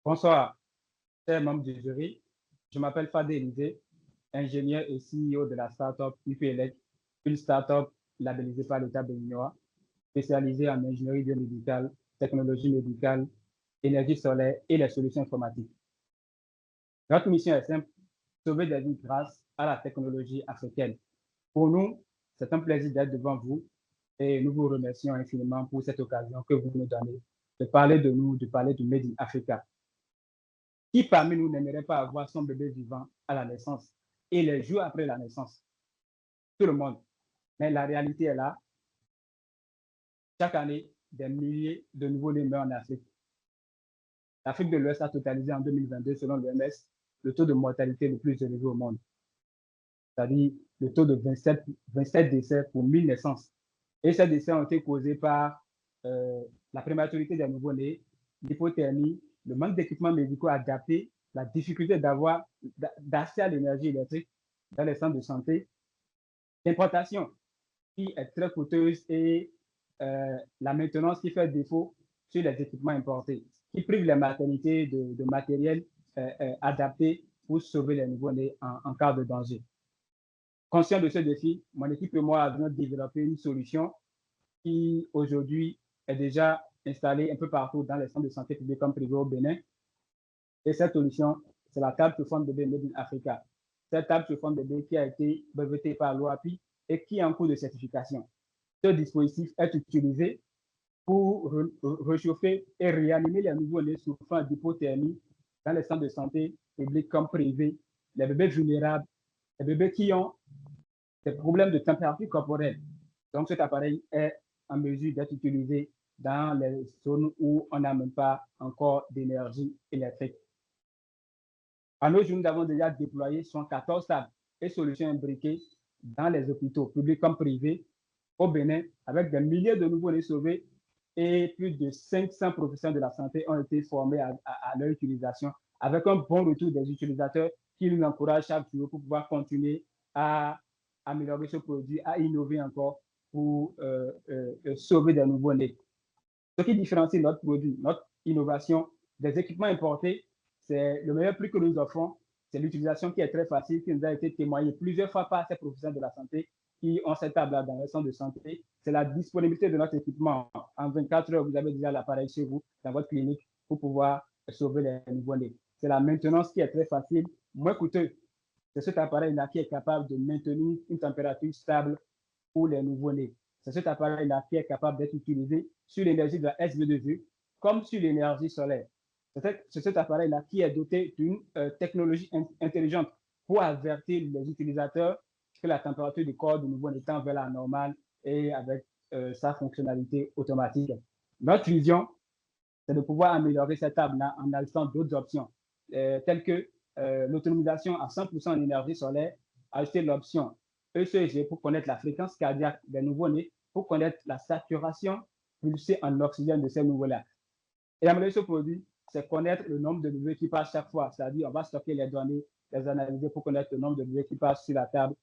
Bonsoir, chers membres du jury. Je m'appelle Fadé Élisée, ingénieur et CEO de la startup UPLEC, une startup labellisée par l'État béninois, spécialisée en ingénierie biomédicale, technologie médicale, énergie solaire et les solutions informatiques. Notre mission est simple, sauver des vies grâce à la technologie africaine. Pour nous, c'est un plaisir d'être devant vous et nous vous remercions infiniment pour cette occasion que vous nous donnez de parler de nous, de parler du Made in Africa. Qui parmi nous n'aimerait pas avoir son bébé vivant à la naissance et les jours après la naissance? Tout le monde. Mais la réalité est là. Chaque année, des milliers de nouveaux-nés meurent en Afrique. L'Afrique de l'Ouest a totalisé en 2022, selon l'OMS, le taux de mortalité le plus élevé au monde. C'est-à-dire le taux de 27 décès pour 1000 naissances. Et ces décès ont été causés par la prématurité des nouveaux-nés, l'hypothermie, le manque d'équipements médicaux adaptés, la difficulté d'accès à l'énergie électrique dans les centres de santé, l'implantation qui est très coûteuse et la maintenance qui fait défaut sur les équipements importés, qui prive les maternités de matériel adapté pour sauver les nouveaux-nés en cas de danger. Conscient de ce défi, mon équipe et moi avons développé une solution qui aujourd'hui est déjà installée un peu partout dans les centres de santé publics comme privés au Bénin. Et cette solution, c'est la table sur forme bébé Made in Africa. Cette table sur forme bébé qui a été brevetée par l'OAPI et qui est en cours de certification. Ce dispositif est utilisé pour réchauffer et réanimer les nouveaux-nés souffrant d'hypothermie dans les centres de santé publics comme privés, les bébés vulnérables, les bébés qui ont des problèmes de température corporelle. Donc, cet appareil est en mesure d'être utilisé dans les zones où on n'a même pas encore d'énergie électrique. À nos jours, nous avons déjà déployé 114 tables et solutions imbriquées dans les hôpitaux publics comme privés au Bénin, avec des milliers de nouveaux-nés sauvés et plus de 500 professionnels de la santé ont été formés à leur utilisation, avec un bon retour des utilisateurs qui nous encouragent chaque jour pour pouvoir continuer à améliorer ce produit, à innover encore pour sauver des nouveaux-nés. Ce qui différencie notre produit, notre innovation des équipements importés, c'est le meilleur prix que nous offrons, c'est l'utilisation qui est très facile, qui nous a été témoignée plusieurs fois par ces professionnels de la santé qui ont cette table-là dans les centres de santé. C'est la disponibilité de notre équipement. En 24 heures, vous avez déjà l'appareil chez vous, dans votre clinique, pour pouvoir sauver les nouveaux-nés. C'est la maintenance qui est très facile, moins coûteuse. C'est cet appareil-là qui est capable de maintenir une température stable pour les nouveaux-nés. C'est cet appareil-là qui est capable d'être utilisé sur l'énergie de la SV2E comme sur l'énergie solaire. C'est cet appareil-là qui est doté d'une technologie intelligente pour avertir les utilisateurs que la température du corps du nouveau-né tend vers la normale et avec sa fonctionnalité automatique. Notre vision, c'est de pouvoir améliorer cette table-là en ajoutant d'autres options, telles que l'autonomisation à 100% en énergie solaire, ajouter l'option ECG pour connaître la fréquence cardiaque des nouveaux-nés, pour connaître la saturation pulsée en oxygène de ces nouveaux-là. Et améliorer ce produit, c'est connaître le nombre de bébés qui passent chaque fois. C'est-à-dire, on va stocker les données, les analyser pour connaître le nombre de bébés qui passent sur la table.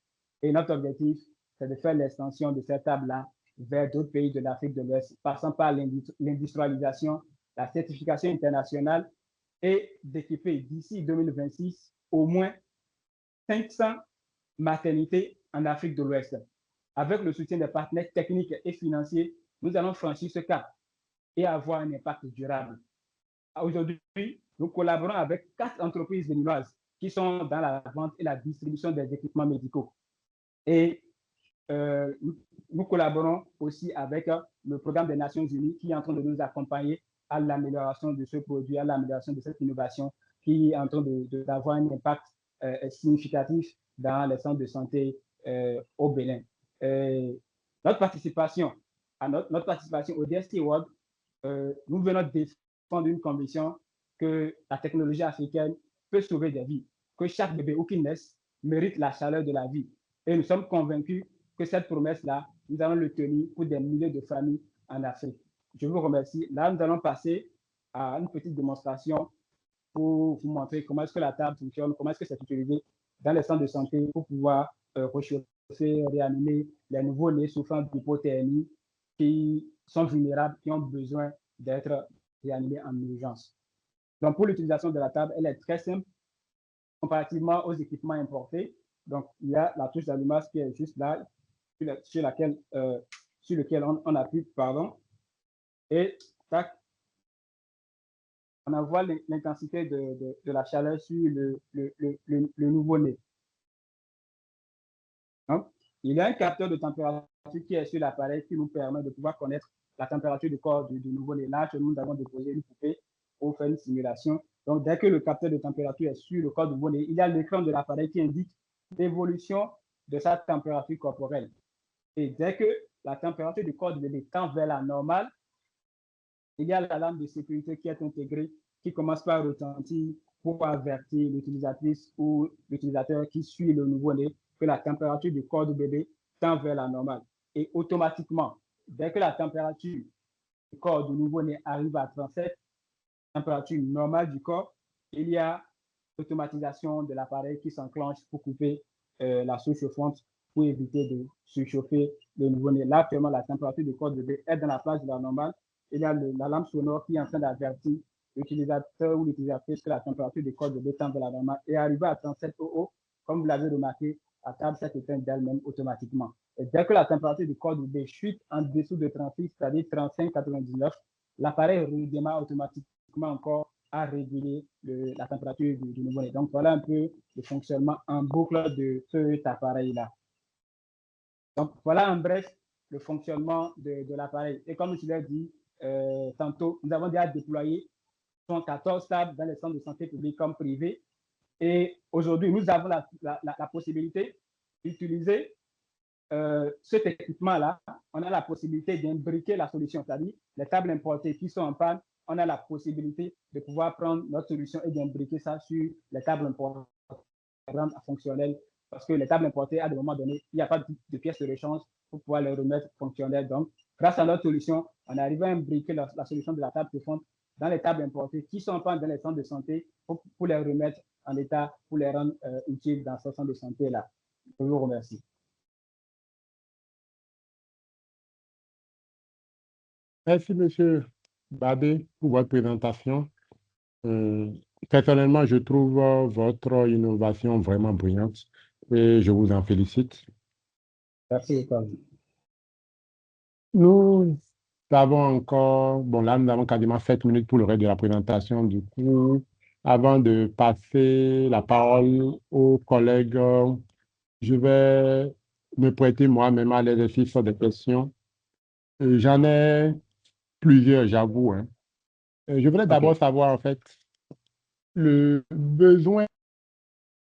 Et notre objectif, c'est de faire l'extension de cette table-là vers d'autres pays de l'Afrique de l'Ouest, passant par l'industrialisation, la certification internationale et d'équiper d'ici 2026 au moins 500 maternités en Afrique de l'Ouest. Avec le soutien des partenaires techniques et financiers, nous allons franchir ce cap et avoir un impact durable. Aujourd'hui, nous collaborons avec 4 entreprises béninoises qui sont dans la vente et la distribution des équipements médicaux. Et nous collaborons aussi avec le programme des Nations Unies qui est en train de nous accompagner à l'amélioration de ce produit, à l'amélioration de cette innovation qui est en train d'avoir un impact significatif dans les centres de santé au Bénin. Notre participation au DST World, nous venons défendre une conviction que la technologie africaine peut sauver des vies, que chaque bébé ou qui naisse mérite la chaleur de la vie. Et nous sommes convaincus que cette promesse-là, nous allons le tenir pour des milliers de familles en Afrique. Je vous remercie. Là, nous allons passer à une petite démonstration pour vous montrer comment est-ce que la table fonctionne, comment est-ce que c'est utilisé dans les centres de santé pour pouvoir réchauffer, réanimer les nouveaux-nés souffrant d'hypothermie qui sont vulnérables, qui ont besoin d'être réanimés en urgence. Donc, pour l'utilisation de la table, elle est très simple comparativement aux équipements importés. Donc, il y a la touche d'allumage qui est juste là, sur lequel on appuie, pardon, et tac, on envoie l'intensité de la chaleur sur le nouveau-né. Donc, il y a un capteur de température qui est sur l'appareil qui nous permet de pouvoir connaître la température du corps du nouveau-né. Là, nous avons déposé une poupée pour faire une simulation. Donc, dès que le capteur de température est sur le corps du nouveau-né, il y a l'écran de l'appareil qui indique l'évolution de sa température corporelle. Et dès que la température du corps du bébé tend vers la normale, il y a l'alarme de sécurité qui est intégrée, qui commence par retentir pour avertir l'utilisatrice ou l'utilisateur qui suit le nouveau-né que la température du corps du bébé tend vers la normale. Et automatiquement, dès que la température du corps du nouveau-né arrive à 37, température normale du corps, il y a l'automatisation de l'appareil qui s'enclenche pour couper la souche chauffante pour éviter de surchauffer le nouveau-né. Là, actuellement, la température du corps du bébé est dans la plage de la normale. Il y a la lampe sonore qui est en train d'avertir l'utilisateur ou l'utilisatrice que la température du corps du bébé tend vers la normale. Et arrivé à 37 OO, comme vous l'avez remarqué, la table s'est éteinte d'elle-même automatiquement. Et dès que la température du corps du bébé chute en dessous de 36, c'est-à-dire 35,99, l'appareil redémarre automatiquement encore à réguler la température du nouveau-né. Donc, voilà un peu le fonctionnement en boucle de cet appareil-là. Donc, voilà en bref le fonctionnement de l'appareil. Et comme je l'ai dit tantôt, nous avons déjà déployé 14 tables dans les centres de santé publics comme privés. Et aujourd'hui, nous avons la possibilité d'utiliser cet équipement-là. On a la possibilité d'imbriquer la solution, c'est-à-dire les tables importées qui sont en panne, on a la possibilité de pouvoir prendre notre solution et d'imbriquer ça sur les tables importées fonctionnelles, parce que les tables importées, à des moments donnés, il n'y a pas de pièces de rechange pour pouvoir les remettre fonctionnelles. Donc, grâce à notre solution, on arrive à imbriquer la solution de la table chauffante dans les tables importées qui sont en panne dans les centres de santé pour les remettre en état, pour les rendre utiles dans ce centre de santé-là. Je vous remercie. Merci, Monsieur Badé, pour votre présentation. Personnellement, je trouve votre innovation vraiment brillante et je vous en félicite. Merci, École. Nous avons encore, bon là, nous avons quasiment 7 minutes pour le reste de la présentation. Du coup, avant de passer la parole aux collègues, je vais me prêter moi-même à l'exercice des questions. J'en ai plusieurs, j'avoue, hein. Je voudrais d'abord savoir, en fait, le besoin de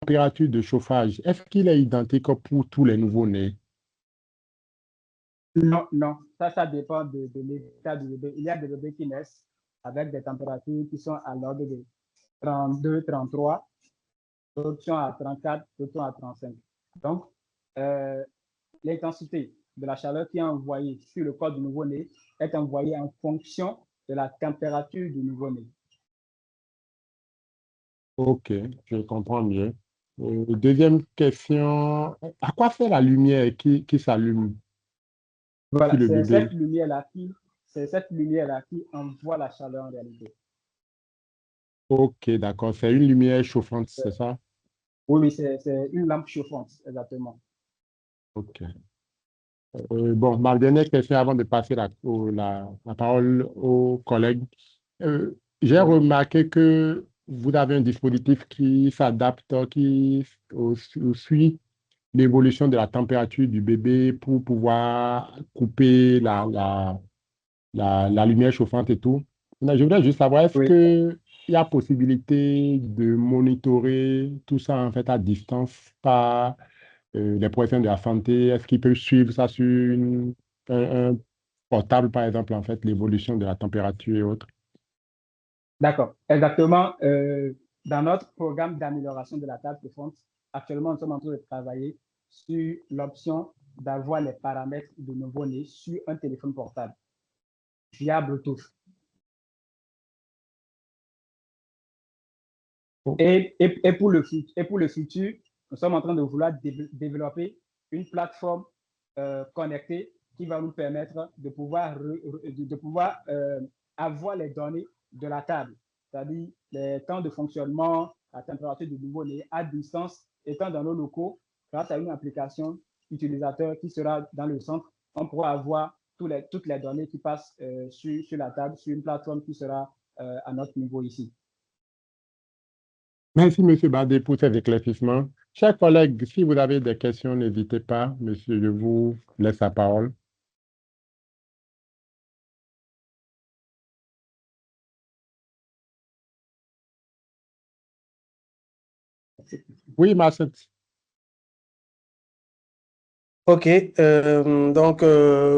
température de chauffage, est-ce qu'il est identique pour tous les nouveau-nés? Non, non, ça dépend de l'état du bébé. Il y a des bébés qui naissent avec des températures qui sont à l'ordre de 32, 33, d'autres sont à 34, d'autres sont à 35. Donc, l'intensité de la chaleur qui est envoyée sur le corps du nouveau-né est envoyée en fonction de la température du nouveau-né. Ok, je comprends mieux. Deuxième question, à quoi fait la lumière qui s'allume sur Voilà, le bébé? c'est cette lumière-là qui envoie la chaleur en réalité. Ok, d'accord, c'est une lumière chauffante, c'est ça? Oui, c'est une lampe chauffante, exactement. Ok. Bon, ma dernière question avant de passer la parole aux collègues. J'ai remarqué que vous avez un dispositif qui s'adapte, suit l'évolution de la température du bébé pour pouvoir couper la lumière chauffante et tout. Je voudrais juste savoir, est-ce Oui. qu'il y a possibilité de monitorer tout ça en fait à distance par les professionnels de la santé? Est-ce qu'ils peuvent suivre ça sur un portable, par exemple, en fait, l'évolution de la température et autres? D'accord, exactement. Dans notre programme d'amélioration de la table chauffante, actuellement, nous sommes en train de travailler sur l'option d'avoir les paramètres de nouveau-né sur un téléphone portable via Bluetooth. Et pour le futur, nous sommes en train de vouloir développer une plateforme connectée qui va nous permettre de pouvoir avoir les données de la table c'est-à-dire les temps de fonctionnement, la température du nouveau-né à distance, étant dans nos locaux, grâce à une application utilisateur qui sera dans le centre, on pourra avoir toutes les données qui passent sur la table, sur une plateforme qui sera à notre niveau ici. Merci, M. Badé, pour ces éclaircissements. Chers collègues, si vous avez des questions, n'hésitez pas. Monsieur, je vous laisse la parole. Oui, Marcel. OK. Donc,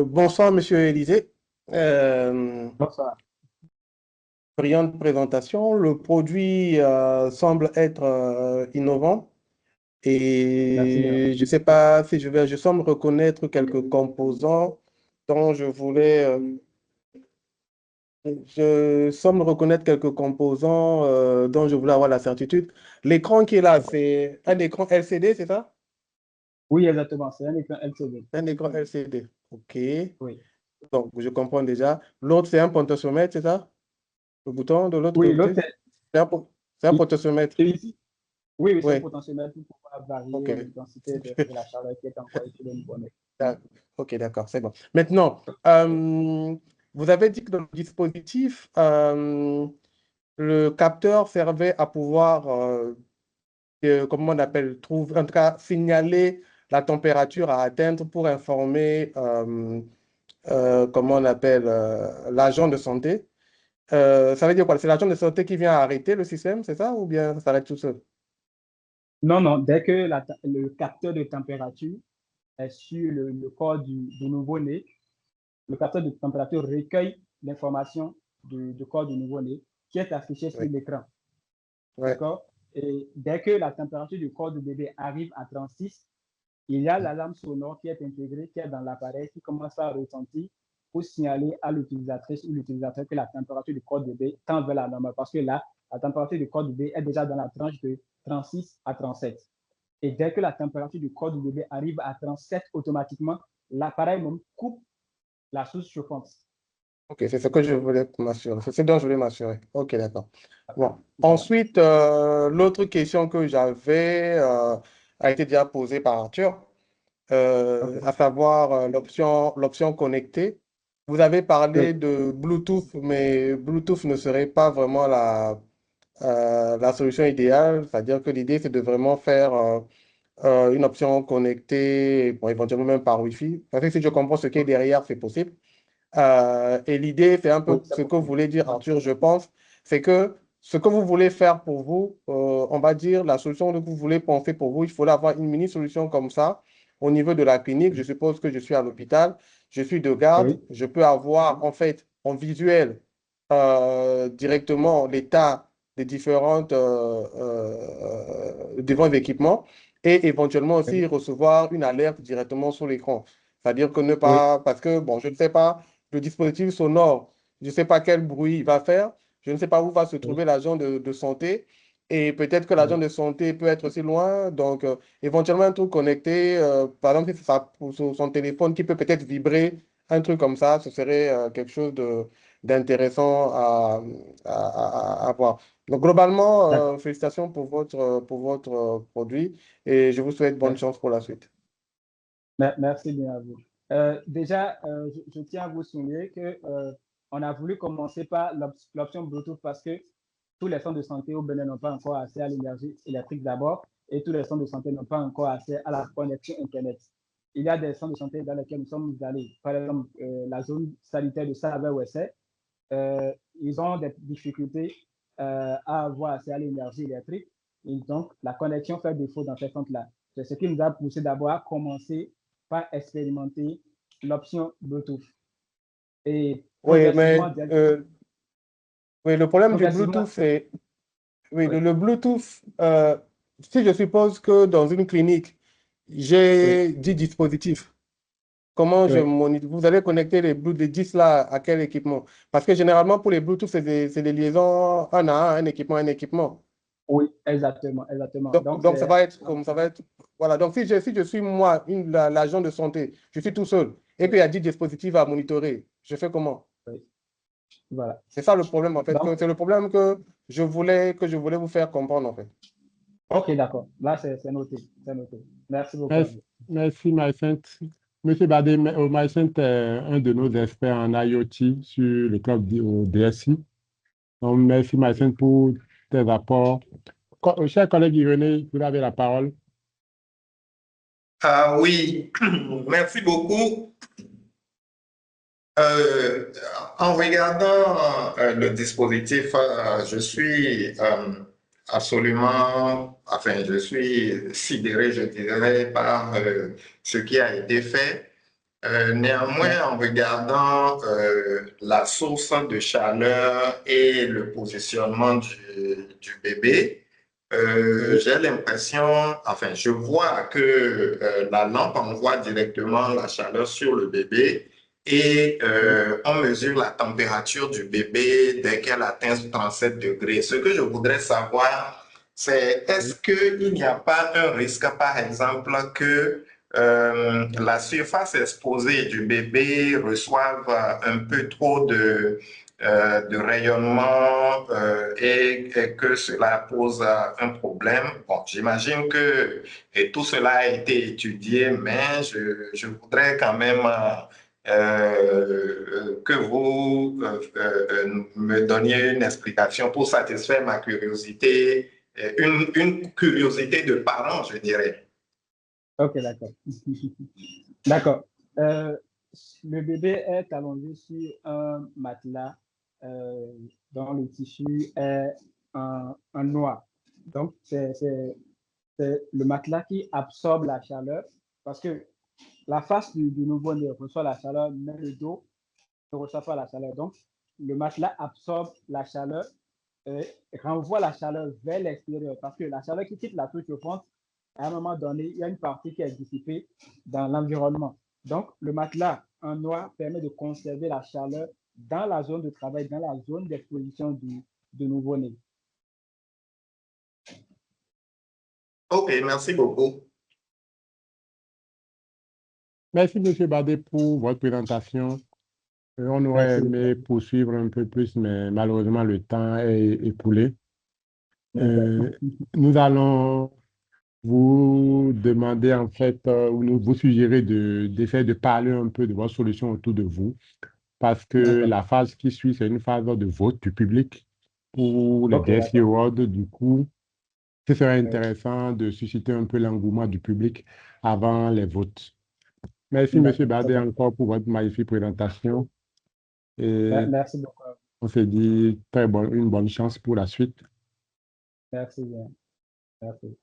bonsoir, Monsieur Élisée. Bonsoir. Brillante présentation. Le produit semble être innovant Merci bien. et je ne sais pas si je semble reconnaître quelques composants dont je semble reconnaître quelques composants dont je voulais avoir la certitude. L'écran qui est là, c'est un écran LCD, c'est ça? Oui, exactement. C'est un écran LCD. Un écran LCD. OK. Oui. Donc, je comprends déjà. L'autre, c'est un potentiomètre, c'est ça? Le bouton de l'autre Oui, côté? l'autre, C'est un potentiomètre. ici. Oui, c'est un Oui. potentiomètre pour pouvoir varier OK. l'intensité de la chaleur qui est envoyée sur le nouveau-né. OK, d'accord, c'est bon. Maintenant, vous avez dit que dans le dispositif, le capteur servait à pouvoir, comment on appelle, en tout cas, signaler la température à atteindre pour informer, comment on appelle, l'agent de santé. Ça veut dire quoi? C'est l'agent de santé qui vient arrêter le système, c'est ça? Ou bien ça s'arrête tout seul? Non, non, dès que le capteur de température est sur le corps du nouveau-né, le capteur de température recueille l'information du corps du nouveau-né qui est affichée sur Oui. l'écran. Ouais. D'accord? Et dès que la température du corps du bébé arrive à 36, il y a l'alarme sonore qui est intégrée, qui est dans l'appareil, qui commence à ressentir pour signaler à l'utilisatrice ou l'utilisateur que la température du corps du bébé tend vers la normale. Parce que là, la température du corps du bébé est déjà dans la tranche de 36 à 37. Et dès que la température du corps du bébé arrive à 37, automatiquement, l'appareil même coupe la source chauffante. OK, c'est ce que je voulais m'assurer. C'est ce dont je voulais m'assurer. OK, d'accord. Bon. Voilà. Ensuite, l'autre question que j'avais a été déjà posée par Arthur, à savoir l'option connectée. Vous avez parlé Oui. de Bluetooth, mais Bluetooth ne serait pas vraiment la solution idéale. C'est-à-dire que l'idée, c'est de vraiment faire une option connectée, bon, éventuellement même par Wi-Fi. Parce que si je comprends ce qui est derrière, c'est possible. Et l'idée, c'est un peu Oui, ce que vous voulez dire, Arthur, je pense, c'est que ce que vous voulez faire pour vous, on va dire la solution que vous voulez penser pour vous, il faut avoir une mini-solution comme ça au niveau de la clinique. Je suppose que je suis à l'hôpital, je suis de garde, oui. je peux avoir en fait en visuel directement l'état des différents équipements et éventuellement aussi Oui. recevoir une alerte directement sur l'écran. C'est-à-dire que ne Oui. pas, parce que, bon, je ne sais pas, le dispositif sonore, je ne sais pas quel bruit il va faire, je ne sais pas où va se trouver Oui. l'agent de santé, et peut-être que l'agent Oui. de santé peut être aussi loin, donc éventuellement un truc connecté, par exemple, si ça, sur son téléphone qui peut peut-être vibrer, un truc comme ça, ce serait quelque chose d'intéressant à voir. Donc globalement, D'accord. félicitations pour votre produit, et je vous souhaite bonne Merci. chance pour la suite. Merci bien à vous. Déjà, je tiens à vous souligner que on a voulu commencer par l'option Bluetooth parce que tous les centres de santé au Bénin n'ont pas encore accès à l'énergie électrique d'abord et tous les centres de santé n'ont pas encore accès à la connexion Internet. Il y a des centres de santé dans lesquels nous sommes allés, par exemple la zone sanitaire de Savay-Ouessé, ils ont des difficultés à avoir accès à l'énergie électrique et donc la connexion fait défaut dans ces centres-là. C'est ce qui nous a poussé d'abord à commencer par expérimenter l'option Bluetooth. Et Oui, progressivement, mais oui, le problème du progressivement, Bluetooth, c'est oui, oui, le Bluetooth, si je suppose que dans une clinique, oui, j'ai 10 dispositifs, comment je oui, monite? Vous allez connecter les 10 là à quel équipement? Parce que généralement, pour les Bluetooth, c'est des liaisons un à un équipement, un équipement. oui, exactement, exactement. Donc, Donc ça va être comme ça va être. Voilà. Donc, si je suis moi, l'agent de santé, je suis tout seul, et puis il y a 10 dispositifs à monitorer, je fais comment? oui. Voilà. C'est ça le problème, en fait. Donc, C'est le problème que je voulais vous faire comprendre, en fait. OK, d'accord. Là, c'est noté. C'est noté. Merci beaucoup à Merci, vous. merci Mycenthe. Monsieur Badé, Mycenthe est un de nos experts en IoT sur le club au DSI. Donc, merci Mycenthe pour tes apports. Cher collègue Irénée, vous avez la parole. Ah oui, merci beaucoup. En regardant le dispositif, je suis absolument, enfin, je suis sidéré, je dirais, par ce qui a été fait. Néanmoins, en regardant la source de chaleur et le positionnement du bébé, j'ai l'impression, enfin, je vois que la lampe envoie directement la chaleur sur le bébé et on mesure la température du bébé dès qu'elle atteint 37 degrés. Ce que je voudrais savoir, c'est est-ce qu'il n'y a pas un risque, par exemple, que la surface exposée du bébé reçoive un peu trop de rayonnement et que cela pose un problème. Bon, j'imagine que et tout cela a été étudié, mais je voudrais quand même que vous me donniez une explication pour satisfaire ma curiosité, une curiosité de parent, je dirais. OK, d'accord. D'accord. Le bébé est allongé sur un matelas dont le tissu est un noir. Donc, c'est le matelas qui absorbe la chaleur parce que la face du nouveau-né reçoit la chaleur, mais le dos ne reçoit pas la chaleur. Donc, le matelas absorbe la chaleur et renvoie la chaleur vers l'extérieur parce que la chaleur qui quitte la touche chauffante, à un moment donné, il y a une partie qui est dissipée dans l'environnement. Donc, le matelas en noir permet de conserver la chaleur dans la zone de travail, dans la zone d'exposition du nouveau-né. OK, merci beaucoup. Merci, Monsieur Badé, pour votre présentation. On aurait Merci. aimé poursuivre un peu plus, mais malheureusement, le temps est écoulé. D'accord. Nous allons vous demander, en fait, ou nous vous suggérer d'essayer de parler un peu de votre solution autour de vous, parce que D'accord. la phase qui suit, c'est une phase de vote du public pour les OK, DSI d'accord. Awards. Du coup, ce serait Oui. intéressant de susciter un peu l'engouement du public avant les votes. Merci, Monsieur D'accord. Badé, C'est bon. encore pour votre magnifique présentation. Et Merci beaucoup. on se dit une bonne chance pour la suite. Merci bien. Merci.